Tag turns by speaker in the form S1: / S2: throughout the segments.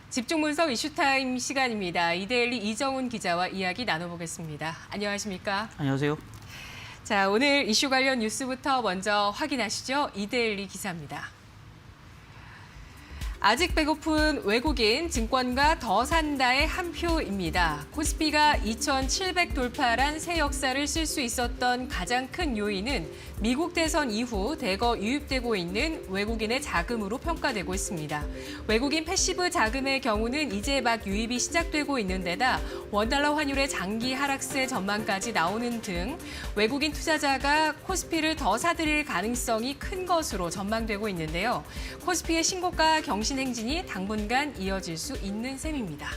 S1: 집중 분석 이슈타임 시간입니다. 이데일리 이정훈 기자와 이야기 나눠보겠습니다. 안녕하십니까?
S2: 안녕하세요.
S1: 자, 오늘 이슈 관련 뉴스부터 먼저 확인하시죠. 이데일리 기사입니다. 아직 배고픈 외국인 증권가 더 산다의 한 표입니다. 코스피가 2,700 돌파란 새 역사를 쓸 수 있었던 가장 큰 요인은 미국 대선 이후 대거 유입되고 있는 외국인의 자금으로 평가되고 있습니다. 외국인 패시브 자금의 경우는 이제 막 유입이 시작되고 있는 데다 원달러 환율의 장기 하락세 전망까지 나오는 등 외국인 투자자가 코스피를 더 사들일 가능성이 큰 것으로 전망되고 있는데요. 코스피의 신고가 경신 행진이 당분간 이어질 수 있는 셈입니다.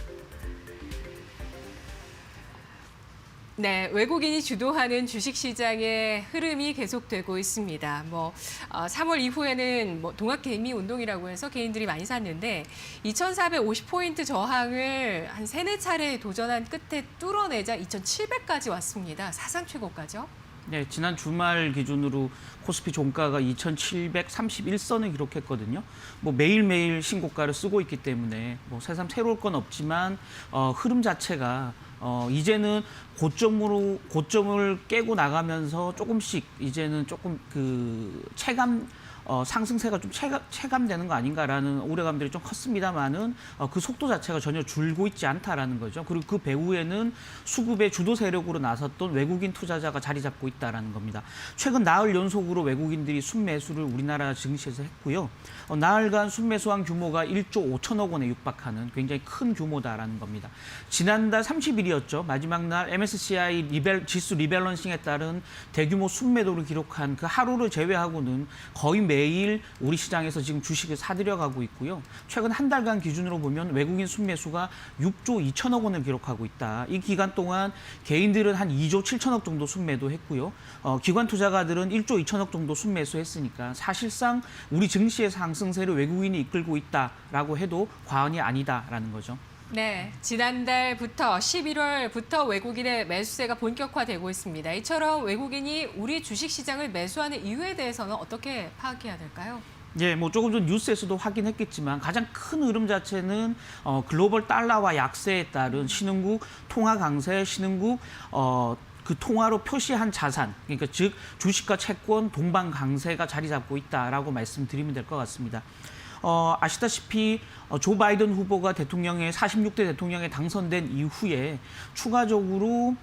S1: 네, 외국인이 주도하는 주식시장의 흐름이 계속되고 있습니다. 3월 이후에는 동학개미 운동이라고 해서 개인들이 많이 샀는데 2,450포인트 저항을 한 3-4차례 도전한 끝에 뚫어내자 2,700까지 왔습니다. 사상 최고가죠.
S2: 네, 지난 주말 기준으로 코스피 종가가 2,731선을 기록했거든요. 매일매일 신고가를 쓰고 있기 때문에 새삼 새로울 건 없지만 흐름 자체가 이제는 고점을 깨고 나가면서 조금씩 이제는 조금 상승세가 좀 체감되는 거 아닌가라는 우려감들이 좀 컸습니다만은 그 속도 자체가 전혀 줄고 있지 않다라는 거죠. 그리고 그 배후에는 수급의 주도 세력으로 나섰던 외국인 투자자가 자리 잡고 있다라는 겁니다. 최근 나흘 연속으로 외국인들이 순매수를 우리나라 증시에서 했고요. 나흘간 순매수한 규모가 1조 5천억 원에 육박하는 굉장히 큰 규모다라는 겁니다. 지난달 30일이었죠. 마지막 날 MSCI 지수 리밸런싱에 따른 대규모 순매도를 기록한 그 하루를 제외하고는 거의 매일 우리 시장에서 지금 주식을 사들여가고 있고요. 최근 한 달간 기준으로 보면 외국인 순매수가 6조 2천억 원을 기록하고 있다. 이 기간 동안 개인들은 한 2조 7천억 정도 순매도했고요. 기관 투자가들은 1조 2천억 정도 순매수했으니까 사실상 우리 증시의 상승세를 외국인이 이끌고 있다라고 해도 과언이 아니다라는 거죠.
S1: 네, 지난달부터 11월부터 외국인의 매수세가 본격화되고 있습니다. 이처럼 외국인이 우리 주식시장을 매수하는 이유에 대해서는 어떻게 파악해야 될까요?
S2: 예, 조금 전 뉴스에서도 확인했겠지만 가장 큰 흐름 자체는 글로벌 달러와 약세에 따른 신흥국 통화 강세, 신흥국 그 통화로 표시한 자산, 그러니까 즉 주식과 채권 동반 강세가 자리 잡고 있다라고 말씀드리면 될 것 같습니다. 아시다시피 조 바이든 후보가 46대 대통령에 당선된 이후에 추가적으로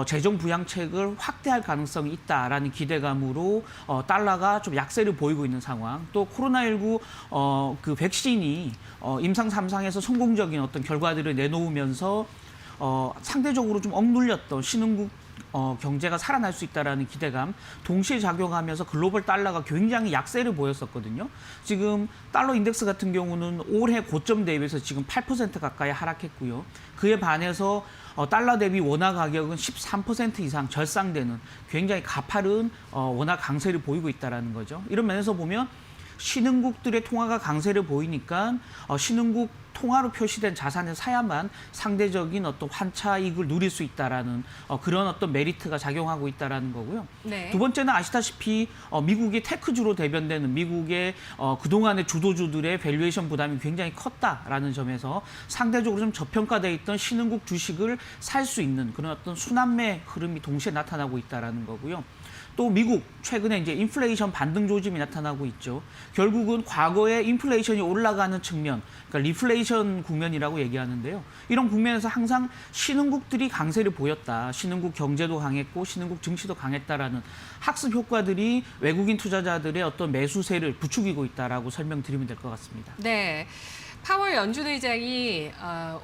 S2: 재정 부양책을 확대할 가능성이 있다라는 기대감으로 달러가 좀 약세를 보이고 있는 상황. 또 코로나19 그 백신이 임상 3상에서 성공적인 어떤 결과들을 내놓으면서 상대적으로 좀 억눌렸던 신흥국 경제가 살아날 수 있다라는 기대감 동시에 작용하면서 글로벌 달러가 굉장히 약세를 보였었거든요. 지금 달러 인덱스 같은 경우는 올해 고점 대비해서 지금 8% 가까이 하락했고요. 그에 반해서 달러 대비 원화 가격은 13% 이상 절상되는 굉장히 가파른 원화 강세를 보이고 있다라는 거죠. 이런 면에서 보면 신흥국들의 통화가 강세를 보이니까 신흥국 통화로 표시된 자산을 사야만 상대적인 어떤 환차익을 누릴 수 있다라는 그런 어떤 메리트가 작용하고 있다라는 거고요.
S1: 네.
S2: 두 번째는 아시다시피 미국의 테크주로 대변되는 미국의 그동안의 주도주들의 밸류에이션 부담이 굉장히 컸다라는 점에서 상대적으로 좀 저평가돼 있던 신흥국 주식을 살 수 있는 그런 어떤 순환매 흐름이 동시에 나타나고 있다라는 거고요. 또 미국 최근에 이제 인플레이션 반등 조짐이 나타나고 있죠. 결국은 과거에 인플레이션이 올라가는 측면, 그러니까 리플레이션 국면이라고 얘기하는데요. 이런 국면에서 항상 신흥국들이 강세를 보였다. 신흥국 경제도 강했고 신흥국 증시도 강했다라는 학습 효과들이 외국인 투자자들의 어떤 매수세를 부추기고 있다라고 설명드리면 될 것 같습니다.
S1: 네. 파월 연준 의장이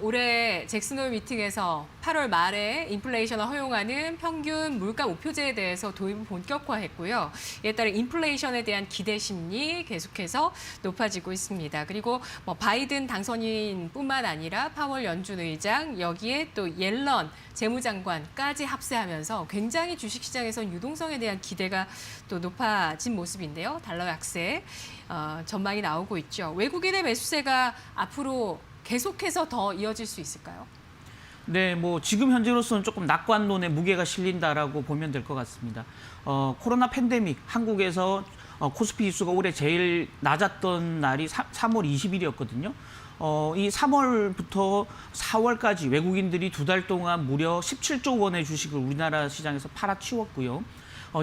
S1: 올해 잭슨홀 미팅에서 8월 말에 인플레이션을 허용하는 평균 물가 목표제에 대해서 도입을 본격화했고요. 이에 따라 인플레이션에 대한 기대 심리 계속해서 높아지고 있습니다. 그리고 바이든 당선인뿐만 아니라 파월 연준 의장, 여기에 또 옐런 재무장관까지 합세하면서 굉장히 주식시장에서 유동성에 대한 기대가 또 높아진 모습인데요. 달러 약세 전망이 나오고 있죠. 외국인의 매수세가 앞으로 계속해서 더 이어질 수 있을까요?
S2: 네, 지금 현재로서는 조금 낙관론에 무게가 실린다라고 보면 될 것 같습니다. 코로나 팬데믹, 한국에서 코스피 지수가 올해 제일 낮았던 날이 3월 20일이었거든요. 이 3월부터 4월까지 외국인들이 2달 동안 무려 17조 원의 주식을 우리나라 시장에서 팔아치웠고요.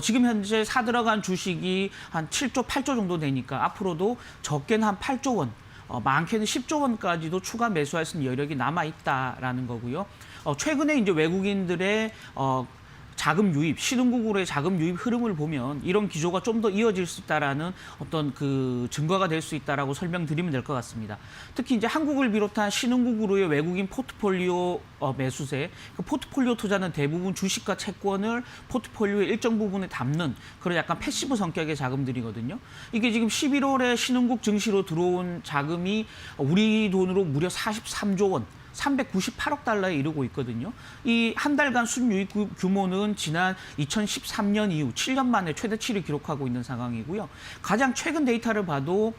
S2: 지금 현재 사들어간 주식이 한 7조, 8조 정도 되니까 앞으로도 적게는 한 8조 원, 많게는 10조 원까지도 추가 매수할 수 있는 여력이 남아 있다라는 거고요. 최근에 이제 외국인들의 자금 유입, 신흥국으로의 자금 유입 흐름을 보면 이런 기조가 좀 더 이어질 수 있다라는 어떤 그 증거가 될 수 있다라고 설명드리면 될 것 같습니다. 특히 이제 한국을 비롯한 신흥국으로의 외국인 포트폴리오 매수세, 그 포트폴리오 투자는 대부분 주식과 채권을 포트폴리오의 일정 부분에 담는 그런 약간 패시브 성격의 자금들이거든요. 이게 지금 11월에 신흥국 증시로 들어온 자금이 우리 돈으로 무려 43조 원. 398억 달러에 이르고 있거든요. 이 한 달간 순유입 규모는 지난 2013년 이후 7년 만에 최대치를 기록하고 있는 상황이고요. 가장 최근 데이터를 봐도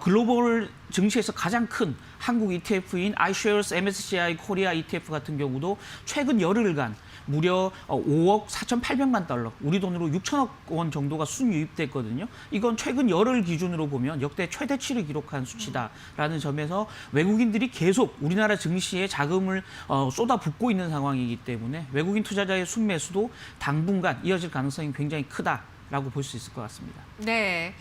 S2: 글로벌 증시에서 가장 큰 한국 ETF인 iShares MSCI 코리아 ETF 같은 경우도 최근 열흘간 무려 5억 4,800만 달러, 우리 돈으로 6천억 원 정도가 순유입됐거든요. 이건 최근 열흘 기준으로 보면 역대 최대치를 기록한 수치다라는 점에서 외국인들이 계속 우리나라 증시에 자금을 쏟아붓고 있는 상황이기 때문에 외국인 투자자의 순매수도 당분간 이어질 가능성이 굉장히 크다라고 볼 수 있을 것 같습니다.
S1: 네.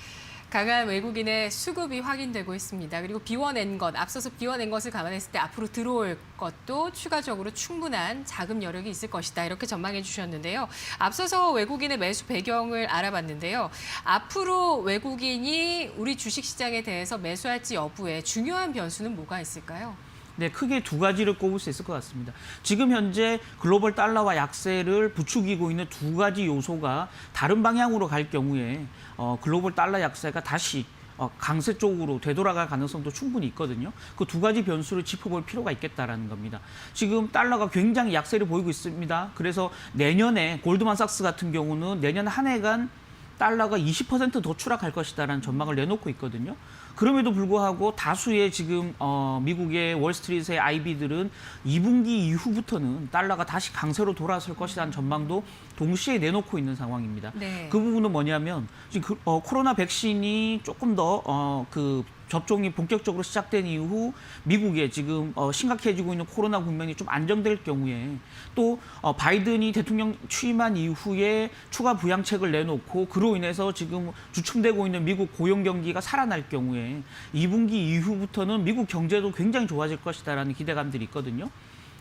S1: 강한 외국인의 수급이 확인되고 있습니다. 그리고 비워낸 것, 앞서서 비워낸 것을 감안했을 때 앞으로 들어올 것도 추가적으로 충분한 자금 여력이 있을 것이다. 이렇게 전망해 주셨는데요. 앞서서 외국인의 매수 배경을 알아봤는데요. 앞으로 외국인이 우리 주식시장에 대해서 매수할지 여부에 중요한 변수는 뭐가 있을까요?
S2: 네, 크게 두 가지를 꼽을 수 있을 것 같습니다. 지금 현재 글로벌 달러와 약세를 부추기고 있는 두 가지 요소가 다른 방향으로 갈 경우에 글로벌 달러 약세가 다시 강세 쪽으로 되돌아갈 가능성도 충분히 있거든요. 그 두 가지 변수를 짚어볼 필요가 있겠다라는 겁니다. 지금 달러가 굉장히 약세를 보이고 있습니다. 그래서 내년에 골드만삭스 같은 경우는 내년 한 해간 달러가 20%더 추락할 것이다라는 전망을 내놓고 있거든요. 그럼에도 불구하고 다수의 지금 미국의 월스트리트의 IB들은 2분기 이후부터는 달러가 다시 강세로 돌아설 것이라는 전망도 동시에 내놓고 있는 상황입니다.
S1: 네.
S2: 그 부분은 뭐냐면 지금 코로나 백신이 조금 더 접종이 본격적으로 시작된 이후 미국에 지금 심각해지고 있는 코로나 국면이 좀 안정될 경우에 또 바이든이 대통령 취임한 이후에 추가 부양책을 내놓고 그로 인해서 지금 주춤되고 있는 미국 고용 경기가 살아날 경우에 2분기 이후부터는 미국 경제도 굉장히 좋아질 것이다라는 기대감들이 있거든요.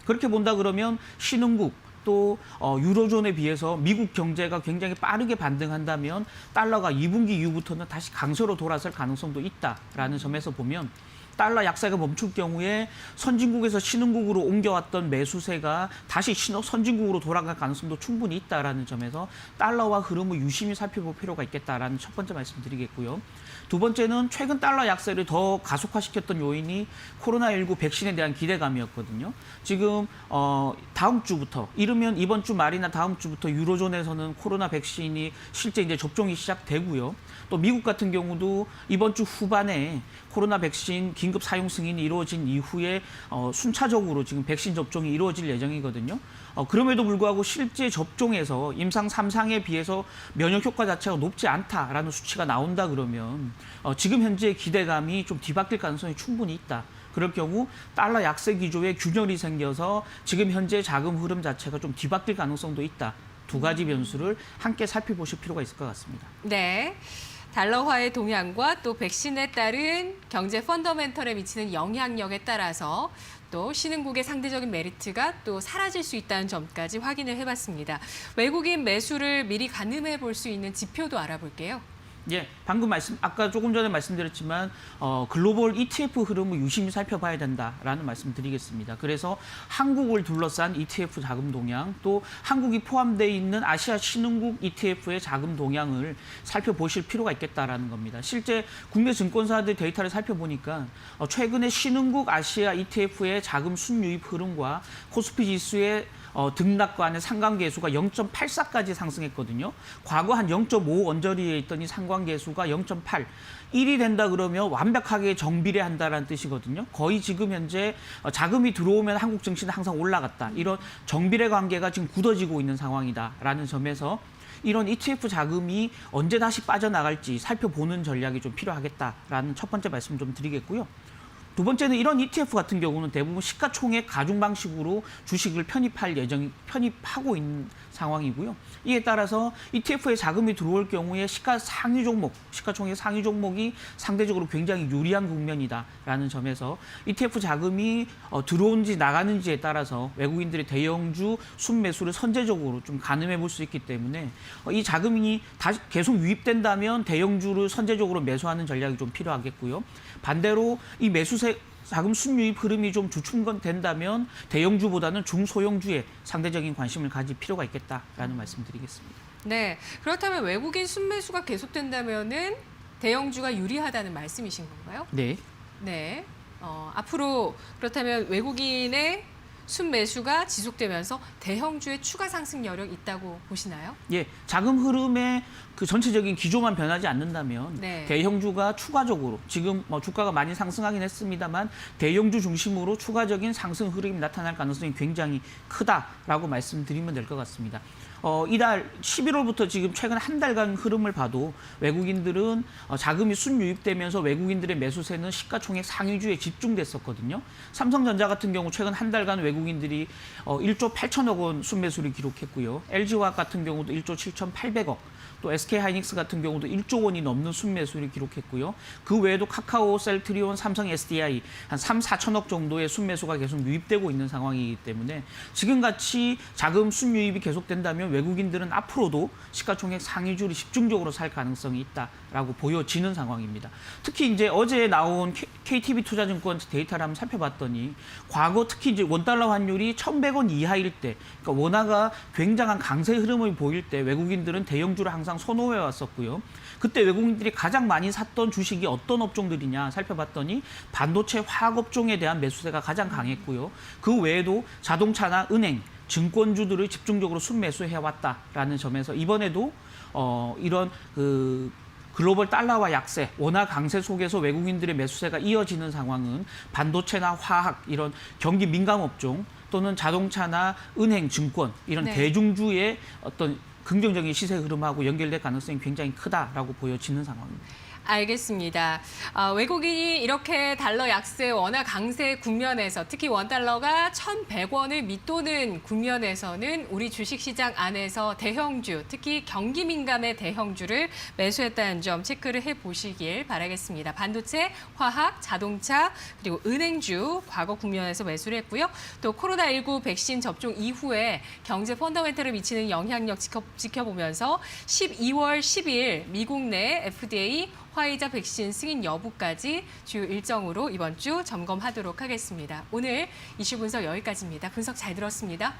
S2: 그렇게 본다 그러면 신흥국 또 유로존에 비해서 미국 경제가 굉장히 빠르게 반등한다면 달러가 2분기 이후부터는 다시 강세로 돌아설 가능성도 있다라는 점에서 보면 달러 약세가 멈출 경우에 선진국에서 신흥국으로 옮겨왔던 매수세가 다시 선진국으로 돌아갈 가능성도 충분히 있다라는 점에서 달러와 흐름을 유심히 살펴볼 필요가 있겠다라는 첫 번째 말씀드리겠고요. 두 번째는 최근 달러 약세를 더 가속화시켰던 요인이 코로나19 백신에 대한 기대감이었거든요. 지금 다음 주부터 이르면 이번 주 말이나 다음 주부터 유로존에서는 코로나 백신이 실제 이제 접종이 시작되고요. 또 미국 같은 경우도 이번 주 후반에 코로나 백신 긴급 사용 승인이 이루어진 이후에 순차적으로 지금 백신 접종이 이루어질 예정이거든요. 그럼에도 불구하고 실제 접종에서 임상 3상에 비해서 면역 효과 자체가 높지 않다라는 수치가 나온다 그러면 지금 현재 기대감이 좀 뒤바뀔 가능성이 충분히 있다. 그럴 경우 달러 약세 기조에 균열이 생겨서 지금 현재 자금 흐름 자체가 좀 뒤바뀔 가능성도 있다. 두 가지 변수를 함께 살펴보실 필요가 있을 것 같습니다.
S1: 네. 달러화의 동향과 또 백신에 따른 경제 펀더멘털에 미치는 영향력에 따라서 또 신흥국의 상대적인 메리트가 또 사라질 수 있다는 점까지 확인을 해봤습니다. 외국인 매수를 미리 가늠해 볼 수 있는 지표도 알아볼게요.
S2: 예, 방금 아까 조금 전에 말씀드렸지만 글로벌 ETF 흐름을 유심히 살펴봐야 된다라는 말씀드리겠습니다. 그래서 한국을 둘러싼 ETF 자금 동향, 또 한국이 포함되어 있는 아시아 신흥국 ETF의 자금 동향을 살펴보실 필요가 있겠다라는 겁니다. 실제 국내 증권사들 데이터를 살펴보니까 최근에 신흥국 아시아 ETF의 자금 순유입 흐름과 코스피 지수의 등락과 간의 상관계수가 0.84까지 상승했거든요. 과거 한 0.5 언저리에 있던 이 상관계수가 0.8. 1이 된다 그러면 완벽하게 정비례한다라는 뜻이거든요. 거의 지금 현재 자금이 들어오면 한국 증시는 항상 올라갔다. 이런 정비례 관계가 지금 굳어지고 있는 상황이다라는 점에서 이런 ETF 자금이 언제 다시 빠져나갈지 살펴보는 전략이 좀 필요하겠다라는 첫 번째 말씀 좀 드리겠고요. 두 번째는 이런 ETF 같은 경우는 대부분 시가총액 가중 방식으로 주식을 편입하고 있는 상황이고요. 이에 따라서 ETF에 자금이 들어올 경우에 시가총액 상위 종목이 상대적으로 굉장히 유리한 국면이다라는 점에서 ETF 자금이 들어온지 나가는지에 따라서 외국인들의 대형주 순매수를 선제적으로 좀 가늠해 볼 수 있기 때문에 이 자금이 다시 계속 유입된다면 대형주를 선제적으로 매수하는 전략이 좀 필요하겠고요. 반대로 이 자금 순유입 흐름이 좀 주춤된다면 대형주보다는 중소형주에 상대적인 관심을 가질 필요가 있겠다라는 말씀드리겠습니다.
S1: 네, 그렇다면 외국인 순매수가 계속된다면은 대형주가 유리하다는 말씀이신 건가요?
S2: 네.
S1: 네. 앞으로 그렇다면 외국인의 순매수가 지속되면서 대형주의 추가 상승 여력 있다고 보시나요?
S2: 예, 자금 흐름의 그 전체적인 기조만 변하지 않는다면
S1: 네.
S2: 대형주가 추가적으로 지금 주가가 많이 상승하긴 했습니다만 대형주 중심으로 추가적인 상승 흐름이 나타날 가능성이 굉장히 크다라고 말씀드리면 될 것 같습니다. 이달 11월부터 지금 최근 한 달간 흐름을 봐도 외국인들은 자금이 순유입되면서 외국인들의 매수세는 시가총액 상위주에 집중됐었거든요. 삼성전자 같은 경우 최근 한 달간 외국인들이 1조 8천억 원 순매수를 기록했고요. LG화학 같은 경우도 1조 7,800억, 또 SK하이닉스 같은 경우도 1조 원이 넘는 순매수를 기록했고요. 그 외에도 카카오, 셀트리온, 삼성 SDI 한 3, 4천억 정도의 순매수가 계속 유입되고 있는 상황이기 때문에 지금같이 자금 순유입이 계속된다면 외국인들은 앞으로도 시가총액 상위주를 집중적으로 살 가능성이 있다라고 보여지는 상황입니다. 특히 이제 어제 나온 KTB투자증권 데이터를 한번 살펴봤더니 과거 특히 이제 원달러 환율이 1,100원 이하일 때, 그러니까 원화가 굉장한 강세 흐름을 보일 때 외국인들은 대형주를 항상 선호해 왔었고요. 그때 외국인들이 가장 많이 샀던 주식이 어떤 업종들이냐 살펴봤더니 반도체, 화학 업종에 대한 매수세가 가장 강했고요. 그 외에도 자동차나 은행, 증권주들을 집중적으로 순매수해왔다라는 점에서 이번에도 이런 글로벌 달러와 약세, 원화 강세 속에서 외국인들의 매수세가 이어지는 상황은 반도체나 화학, 이런 경기 민감 업종 또는 자동차나 은행, 증권 이런
S1: 네.
S2: 대중주의 어떤 긍정적인 시세 흐름하고 연결될 가능성이 굉장히 크다라고 보여지는 상황입니다.
S1: 알겠습니다. 외국인이 이렇게 달러 약세, 원화 강세 국면에서 특히 원달러가 1,100원을 밑도는 국면에서는 우리 주식시장 안에서 대형주, 특히 경기 민감의 대형주를 매수했다는 점 체크를 해보시길 바라겠습니다. 반도체, 화학, 자동차, 그리고 은행주 과거 국면에서 매수를 했고요. 또 코로나19 백신 접종 이후에 경제 펀더멘털에 미치는 영향력 지켜보면서 12월 10일 미국 내 FDA 화이자 백신 승인 여부까지 주요 일정으로 이번 주 점검하도록 하겠습니다. 오늘 이슈 분석 여기까지입니다. 분석 잘 들었습니다.